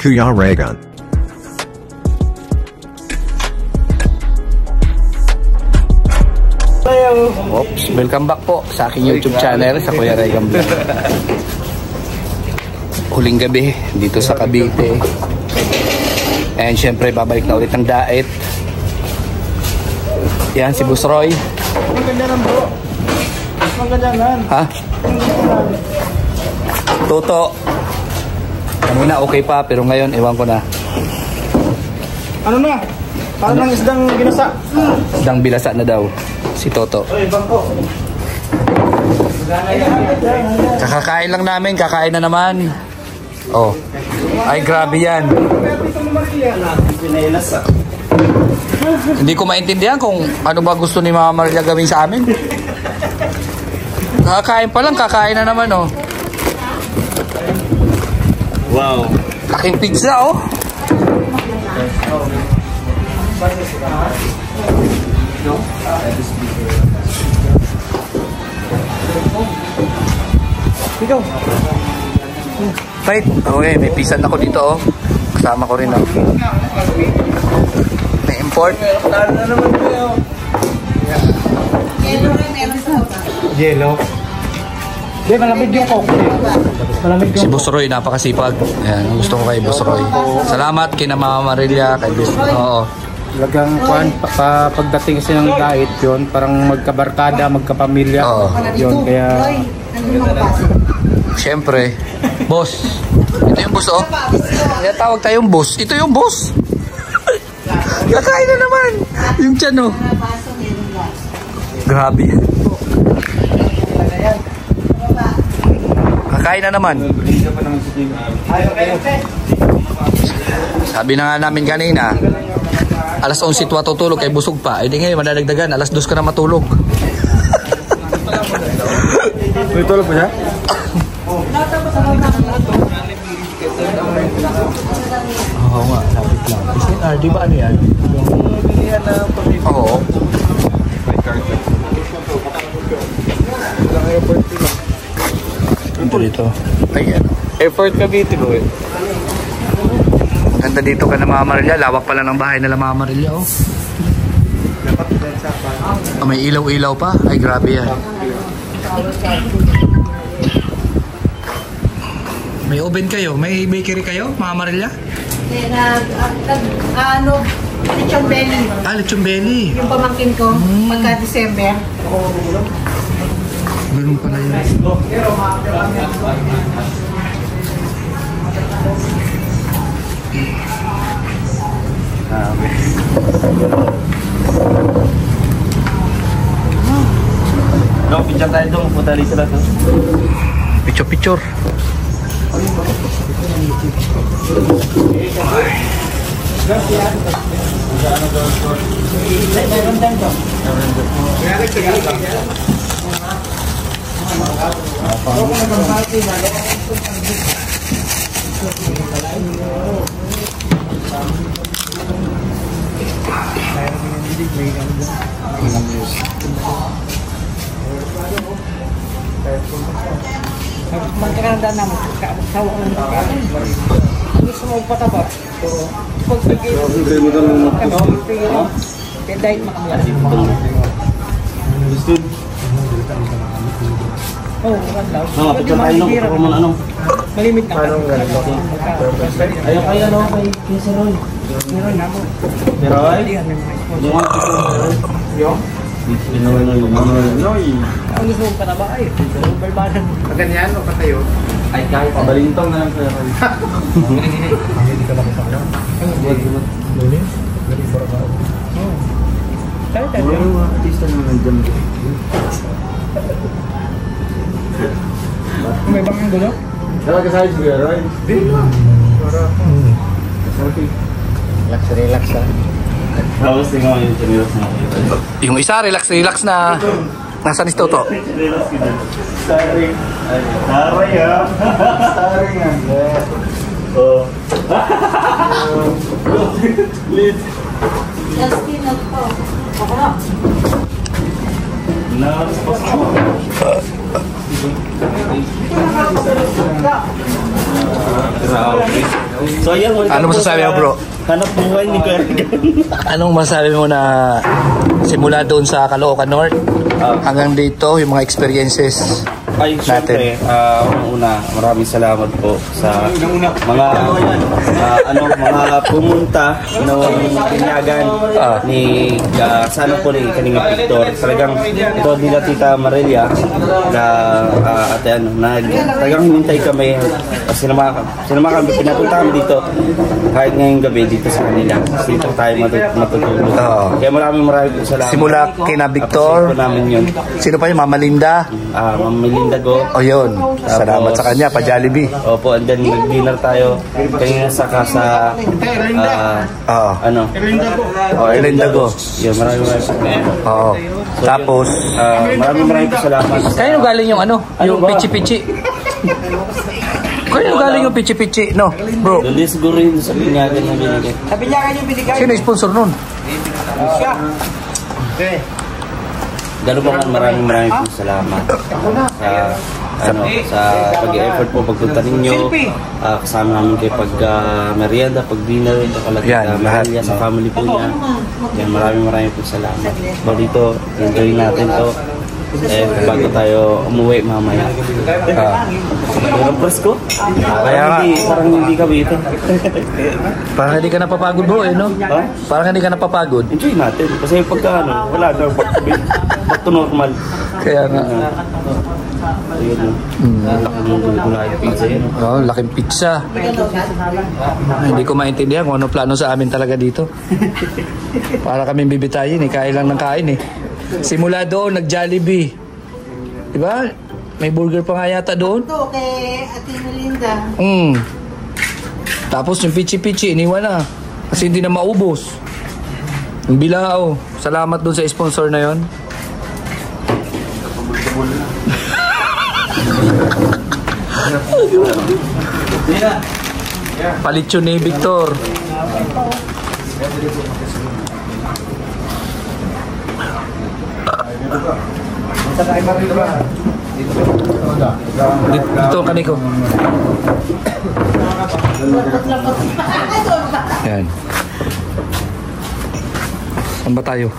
Kuya Raygun. Oops, welcome back po sa aking YouTube channel, sa Kuya Raygun Vlog. Huling gabi dito sa Cavite. And syempre babalik na ulit ang diet. Yan si Boss Roy. Ang ganda ng bro. Ang ganda nan. Ha? Toto. Kanina okay pa pero ngayon ewan ko na. Ano na? Parang ng isdang ginasa. Isdang bilasa na daw si Toto. Oy, bangko. Kakakain lang namin, kakain na naman. Oh. Ay grabe yan. Hindi ko maintindihan kung ano ba gusto ni Mama Maria gawin sa amin. Kakain pa lang, kakain na naman oh. Wow. Laking pizza oh. Ikaw. Wait, okay, may pisan ako dito oh. Kasama ko rin oh. May import. Ano naman kayo? Yellow. Di, malamig yung coke. Malamig yung Si Boss Roy, napakasipag. Yan, ang gusto ko kay Boss Roy. Salamat kina Mama Maria, kay Boss. Oo. Talagang pagdating kasi ng diet yun, parang magkabarkada, magkapamilya. Oo. Yun, kaya... Siyempre, boss. Ito yung boss oh. Kaya tawag tayong boss. Ito yung boss. Kakain na naman. Yung tiyan oh. Grabe. Kakain na naman. Sabi na nga namin kanina, alas 11 tutulog kay busog pa. Eh di ngayon madadagdagan, alas 2 ka na matulog. May tulog pa siya? Oo nga, sabit lang. SNR, di ba ano yan? Oo. Ito dito. Ay, ano? Airport Cavite ko eh. Ganda dito ka na Mama Maria. Lawak pala ng bahay nila Mama Maria, oh. Oh, may ilaw-ilaw pa. Ay, grabe yan. May oven kayo? May bakery kayo, Mama Maria? Ano, lechon belly. Ah, lechon belly. Yung pamangkin ko, pagka December. Ganun pala yun. Dong, picture tayo dong. Punta dito na to. Picture-picture. Magkakanda naman, kasawa ko lang natin. Gusto mo pataba. Pag kaya diet makamala. Oo, wala. Picture tayo dong. Ano? Malimit na. Anong ganito? Ayaw kayo ano kay Sir Roy. Meron na mo. Sir Roy? Yung Yung? Ang gusto mong pataba ay, balbadan. Ganyan o patayo? Ay kahit pabalintong na lang Sir Roy. Hindi ka lang sa kanya? Luli? Galing para ba? Oo. Kaya tayo. Yung mga artista na nandiyan. May bang ang gulo? Talaga sa ayos Sir Roy? Hindi. Para selfie. Relax ha. Tapos tingnan mo yung chinilas na. Yung isa, relax na. Nasaan si Toto? Starring. Starring ha? Starring ha? Oo. Lead. Justin, ako. Ako na. So yan, Ano masasabi mo, bro? Hanap buhay ni Kuya Regan. Anong masasabi mo na simula doon sa Caloocan North hanggang dito, yung mga experiences Ay, syempre, una, maraming salamat po sa mga mga pumunta ng pinyagan ni sana po ni Kalinga Victor. Talagang ito nila Tita Marelia na talagang hinintay kami. Sinama kami, pinapunta kami dito kahit ngayong gabi dito sa kanila. Dito tayo matutulog. Kaya maraming po salamat. Simula kina Victor, namin yun. Sino pa yun? Mama Linda? Mama Linda go. O yun, salamat sa kanya, pa Jollibee. Opo, and then nag-dinner tayo kanina sa casa Elinda go. Yun, maraming Oo. Tapos maraming salamat. Kaya galing yung yung pichi-pichi. Kaya galing yung pichi-pichi, no, bro? Doon siguro yun sa pinyagan na binigay. Sa pinyagan yung binigay. Sino yung sponsor nun? Siya. Gano'n pa man maraming po salamat sa pag-effort po pagpunta ninyo, kasama namin kayo pag merienda, pag dinner, Mahalia sa family po niya. Yan, maraming po salamat. So dito, enjoy natin to. Bago tayo umuwi mamaya. Ang presko? Parang hindi kami ito. Parang hindi ka napapagod, bro, no? Parang hindi ka napapagod. Enjoy natin. Kasi pagka wala na, back to normal. Kaya nga. Laking pizza yun. Laking pizza. Hindi ko maintindihan kung ano plano sa amin talaga dito. Para kami bibitayin, kain lang ng kain . Simula doon, nag-Jollibee. Diba? May burger pa nga yata doon. Ito, kay Ate Melinda. Tapos yung pichi-pichi, iniwan na. Kasi hindi na maubos. Yung bilao. Salamat doon sa sponsor na yon. Palit yun ni Victor. Dito kaniko. Yan. Saan ba tayo?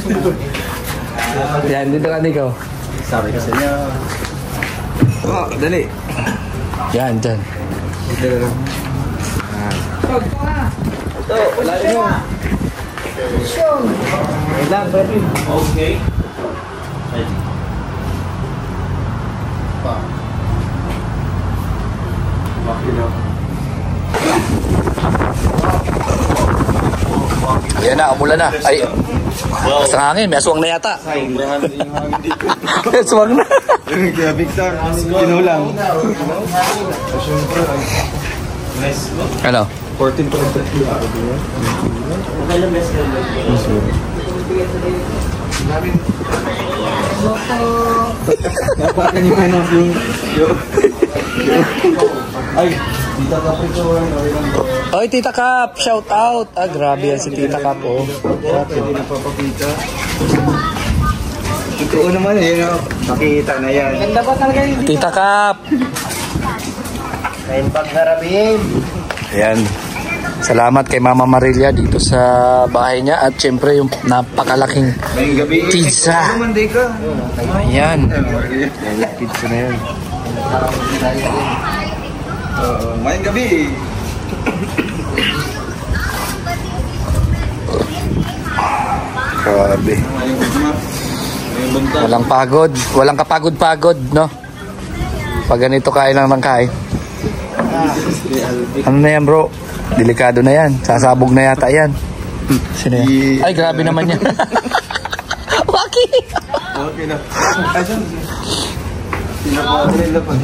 Dito. Yan, dito kaniko. Sabi kasi niya. Dali. Yan, dyan. Ito, wala nyo. Ilang, Berlin. Okay. Yan na, umulan na. Ay, basta hangin, may aswang na yata. May aswang na. Kaya Victor, kinulang. Ano? 14 pa rin. Napakan yung ano yung ay, Tita Kap ito. Oy, Tita Kap, shout out. Grabe yan si Tita Kap, oh. Hindi na papakita. Totoo naman makita na yan. Ganda ba talaga yung Tita Kap. Kain pagharapin. Ayan. Salamat kay Mama Marelia dito sa bahay niya at syempre yung napakalaking pizza. Ayan. Pizza na yan. Mayang gabi. Grabe. Walang pagod. Walang kapagod-pagod, no? Pag ganito kain lang ng kain. Ano na yan, bro? Delikado na yan. Sasabog na yata yan. Sino yan? Ay, grabe naman yan. Waki! Okay na. Asan? Pinaka-trail na pa.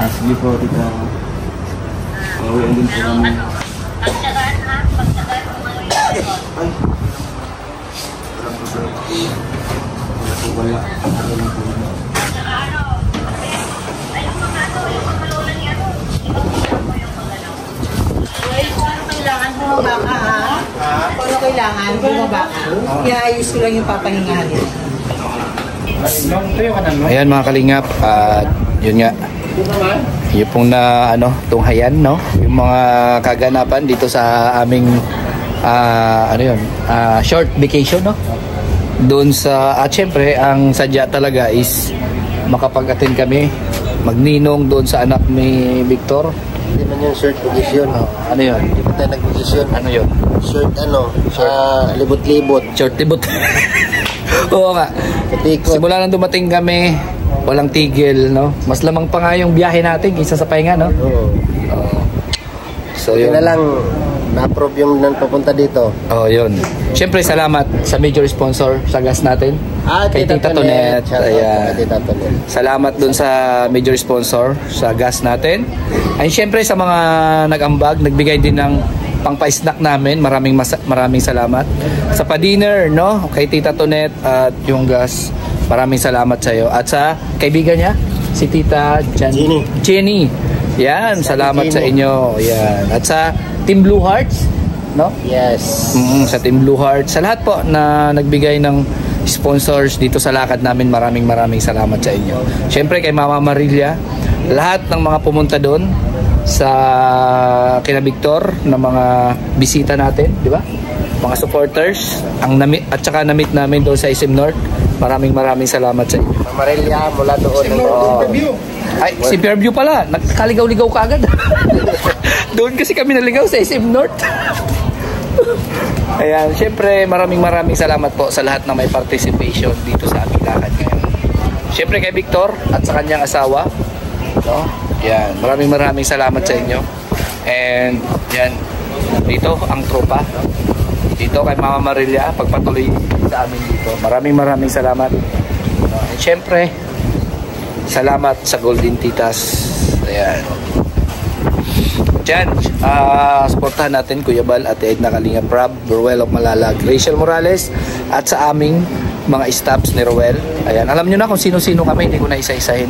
Sige po, Tita. Pauwian din po namin. Pagtsagaan ha? Pagtsagaan kung ano yun. Ay. Wala. Kailangan bumaba ka, ha? Kung ano kailangan, bumaba ka. Iayos ko lang yung papahingahan nila. Ayan mga kalingap, at yun nga. Yung pong na tunghayan, no? Yung mga kaganapan dito sa aming short vacation, no? Doon sa syempre ang sadya talaga is makapag-attend kami, magninong doon sa anak ni Victor. Hindi man yung short position. Ano yun? Hindi pa tayo nag-position. Ano yun? Short libot-libot. Short debut. Oo nga. Katikot. Simula nang dumating kami, walang tigil, no? Mas lamang pa nga yung biyahe natin kaysa sa pahinga, no? Oo. So Yun yun. na lang, na-approve yung papunta dito. Oh, yun. Siyempre, salamat sa major sponsor sa gas natin. Kay Tita Tonet. Ayan. Tita Tonet. Salamat dun sa major sponsor sa gas natin. And siyempre, sa mga nag-ambag, nagbigay din ng pangpa-snack namin. Maraming salamat. Sa pa-dinner, no? Kay Tita Tonet at yung gas. Maraming salamat sa iyo. At sa kaibigan niya, si Tita Jenny. Yan, salamat sa inyo. Yan. At sa Team Blue Hearts, no? Yes. Sa Team Blue Hearts. Sa lahat po na nagbigay ng sponsors dito sa lakad namin, maraming salamat sa inyo. Siyempre kay Mama Marilia, lahat ng mga pumunta doon sa kina Victor na mga bisita natin, di ba? Mga supporters, at saka na-meet namin doon sa SM North. Maraming salamat sa inyo. Amarilya mula doon. Ay, si Fairview pala. Nagkaligaw-ligaw ka agad. Doon kasi kami naligaw sa SM North. Ayan, syempre maraming salamat po sa lahat na may participation dito sa aming lakad ngayon. Syempre kay Victor at sa kanyang asawa, no? Yan, maraming salamat sa inyo. And yan, dito ang tropa. Dito kay Mama Marilia, pagpatuloy sa amin dito. Maraming salamat. And syempre, salamat sa Golden Titas. Ayan. Diyan, supportahan natin Kuya Bal at Edna Kalinga Prab, Ruel of Malalag, Rachel Morales, at sa aming mga staffs ni Ruel. Ayan, alam nyo na kung sino-sino kami, hindi ko na isa-isahin.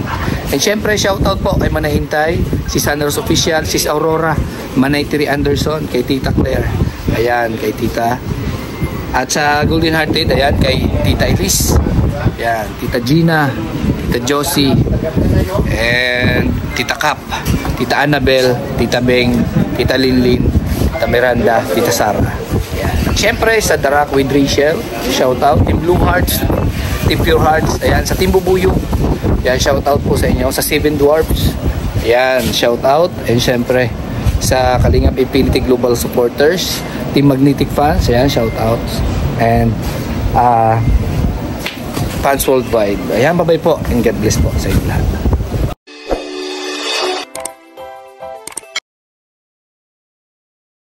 And syempre, shoutout po kay Manahintay, si Sanros Official, si Aurora, Manay Tiri Anderson, kay Tita Claire, ayan, kay Tita. At sa Golden Hearted, ayan, kay Tita Elise, ayan, Tita Gina, Tita Josie, and Tita Cap, Tita Annabel, Tita Beng, Tita Linlin, Tita Miranda, Tita Sara. Ayan. Siyempre sa The Rock with Rachel, shout out. Team Blue Hearts, Team Pure Hearts, ayan, sa Team Bubuyo, ayan, shout out po sa inyo. Sa Seven Dwarfs, ayan, shout out. And siyempre sa Kalingap Infinity Global Supporters, Team Magnetic Fans, ayan, shout out. And fans worldwide. Ayan, bye-bye po and God bless po sa inyo lahat.